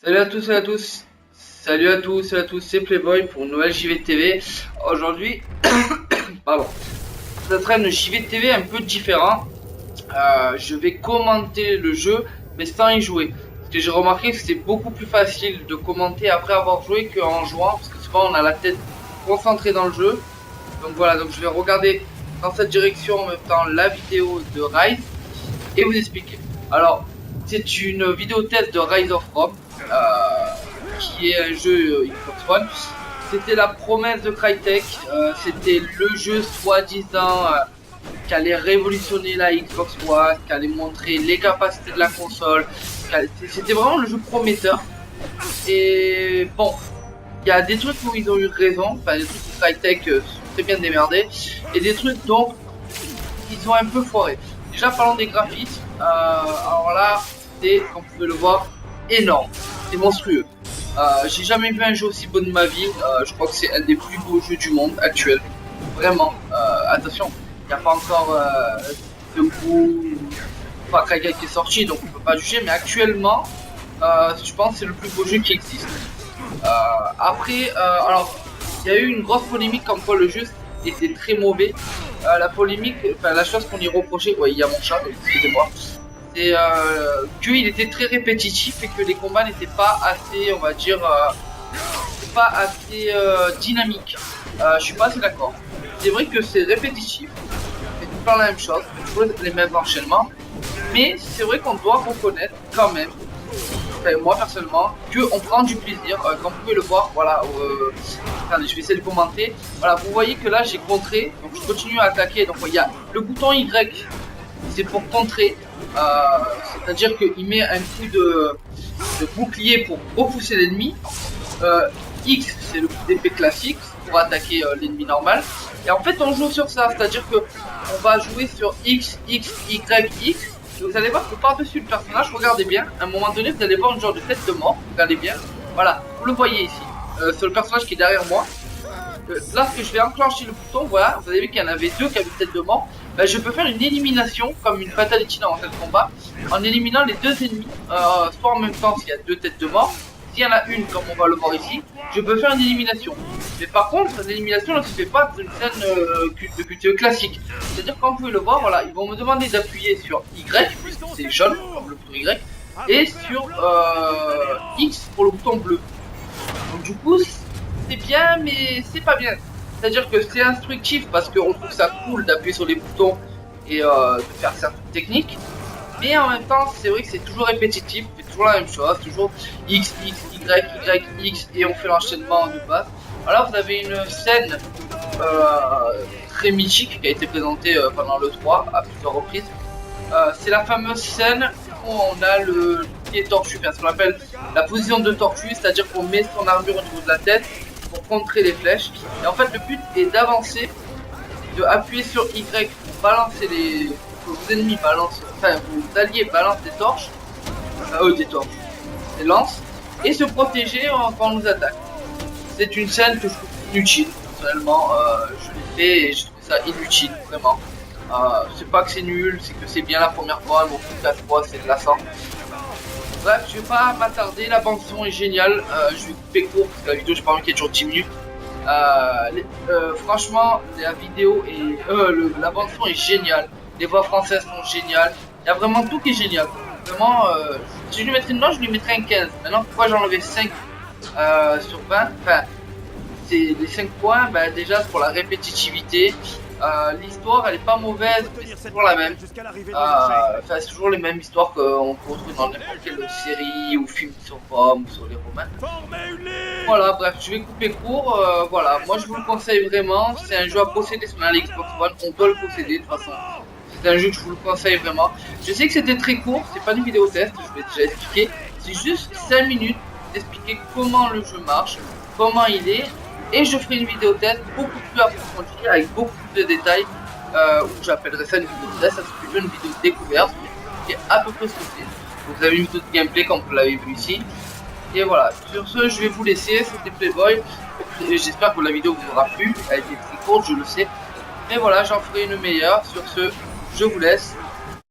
Salut à tous et à tous. Salut à tous et à tous, c'est Playboy pour une nouvelle JV de TV. Aujourd'hui, pardon, ça sera une JV de TV un peu différent. Je vais commenter le jeu, mais sans y jouer. Parce que j'ai remarqué que c'était beaucoup plus facile de commenter après avoir joué qu'en jouant, parce que souvent on a la tête concentrée dans le jeu. Donc voilà, donc je vais regarder dans cette direction en même temps la vidéo de Rise et vous expliquer. Alors, c'est une vidéo test de Rise of Rome, qui est un jeu Xbox One. C'était la promesse de Crytek, c'était le jeu soi-disant qui allait révolutionner la Xbox One, qui allait montrer les capacités de la console. C'était vraiment le jeu prometteur. Et bon, il y a des trucs où ils ont eu raison, enfin des trucs où Crytek sont très bien démerdés, et des trucs donc ils ont un peu foiré. Déjà parlons des graphismes, alors là c'est, comme vous pouvez le voir, énorme, c'est monstrueux. J'ai jamais vu un jeu aussi beau de ma vie, je crois que c'est un des plus beaux jeux du monde actuel, vraiment. Attention, il n'y a pas encore de goût, pas Crytek qui est sorti donc on peut pas juger, mais actuellement je pense que c'est le plus beau jeu qui existe. Après, alors il y a eu une grosse polémique comme quoi le jeu était très mauvais. La polémique, enfin la chose qu'on y reprochait, ouais il y a mon chat, excusez-moi, c'est qu'il était très répétitif et que les combats n'étaient pas assez, on va dire, pas assez dynamiques. Je suis pas assez d'accord. C'est vrai que c'est répétitif, c'est tout le temps la même chose, toujours les mêmes enchaînements, mais c'est vrai qu'on doit reconnaître quand même, moi personnellement, qu'on prend du plaisir, comme vous pouvez le voir, voilà, attendez, je vais essayer de commenter, voilà, vous voyez que là j'ai contré, donc je continue à attaquer, donc il y a le bouton Y, c'est pour contrer, c'est-à-dire qu'il met un coup de bouclier pour repousser l'ennemi, X c'est le coup d'épée classique, pour attaquer l'ennemi normal, et en fait on joue sur ça, c'est-à-dire que on va jouer sur X, X, Y, X. Vous allez voir que par-dessus le personnage, regardez bien, à un moment donné, vous allez voir une genre de tête de mort, regardez bien, voilà, vous le voyez ici, sur le personnage qui est derrière moi. Lorsque je vais enclencher le bouton, voilà, vous avez vu qu'il y en avait deux qui avaient une tête de mort, ben, je peux faire une élimination, comme une fatality dans un tel combat, en éliminant les deux ennemis, soit en même temps s'il y a deux têtes de mort, s'il y en a une, comme on va le voir ici, je peux faire une élimination. Mais par contre, l'élimination ne se fait pas dans une scène de QTE classique. C'est-à-dire, comme vous pouvez le voir, voilà, ils vont me demander d'appuyer sur Y, puisque c'est jaune, comme le bouton Y, et sur X pour le bouton bleu. Donc du coup, c'est bien, mais c'est pas bien. C'est-à-dire que c'est instructif parce qu'on trouve ça cool d'appuyer sur les boutons et de faire certaines techniques. Mais en même temps, c'est vrai que c'est toujours répétitif, on fait toujours la même chose, toujours X, X, Y, Y, X, et on fait l'enchaînement de base. Alors vous avez une scène très mythique qui a été présentée pendant le 3 à plusieurs reprises. C'est la fameuse scène où on a le pied tortue, ce qu'on appelle la position de tortue, c'est-à-dire qu'on met son armure au niveau de la tête pour contrer les flèches. Et en fait le but est d'avancer, de appuyer sur Y pour balancer les... vos ennemis balancent, enfin vos alliés balancent des torches, des lances, et se protéger quand on nous attaque. C'est une scène que je trouve inutile, personnellement, je l'ai fait et je trouve ça inutile, vraiment. C'est pas que c'est nul, c'est que c'est bien la première fois, mais au bout de 4 fois c'est glaçant. Bref, je vais pas m'attarder, la bande son est géniale, je vais couper court parce que la vidéo j'ai pas envie qu'elle dure 10 minutes. Franchement, la vidéo et la bande son est géniale, les voix françaises sont géniales, il y a vraiment tout qui est génial. Vraiment, si je lui mettrais une note, je lui mettrais un 15. Maintenant, pourquoi j'en enlevais 5 sur 20? Enfin, c'est les 5 points, ben, déjà c'est pour la répétitivité. L'histoire elle est pas mauvaise, mais c'est toujours la même. Enfin, c'est toujours les mêmes histoires qu'on peut retrouver dans n'importe quelle série ou film sur Rome ou sur les Romains. Voilà, bref, je vais couper court. Voilà, moi je vous le conseille vraiment. C'est un jeu à posséder sur la Xbox One, on doit le posséder de toute façon. C'est un jeu que je vous le conseille vraiment. Je sais que c'était très court, c'est pas une vidéo test, je vais déjà expliquer. C'est juste 5 minutes d'expliquer comment le jeu marche, comment il est. Et je ferai une vidéo test beaucoup plus approfondie avec beaucoup plus de détails, où j'appellerai ça une vidéo test, ça c'est plutôt une vidéo de découverte, qui est à peu près ce que c'est. Vous avez une vidéo de gameplay comme vous l'avez vu ici. Et voilà, sur ce je vais vous laisser, c'était Playboy. J'espère que la vidéo vous aura plu, elle a été très courte je le sais. Mais voilà, j'en ferai une meilleure, sur ce je vous laisse.